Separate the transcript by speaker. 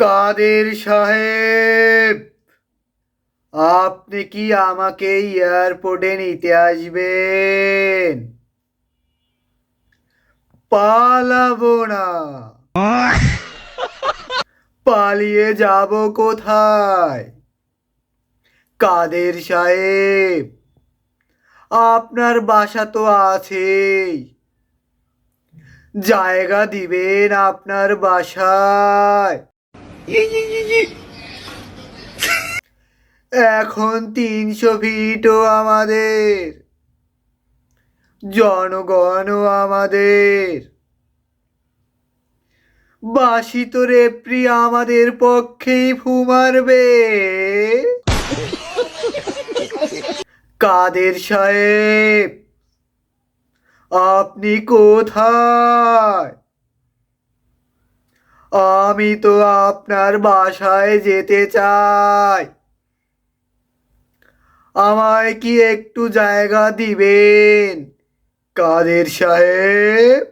Speaker 1: কাদের সাহেব, আপনি কি আমাকে এয়ারপোর্টে নিতে আসবেন? পালাবো না। পালিয়ে যাব কোথায়? কাদের সাহেব, আপনার বাসা তো আছেই। জায়গা দিবেন আপনার বাসায়। এখন 300 ফিটও আমাদের, জনগণও আমাদের। বাসি তো রেপ্রি আমাদের পক্ষেই ফু মারবে। কাদের সাহেব, আপনি কোথায়? আমি তো আপনার বাসায় যেতে চাই। আমায় কি একটু জায়গা দিবেন কাদের সাহেব?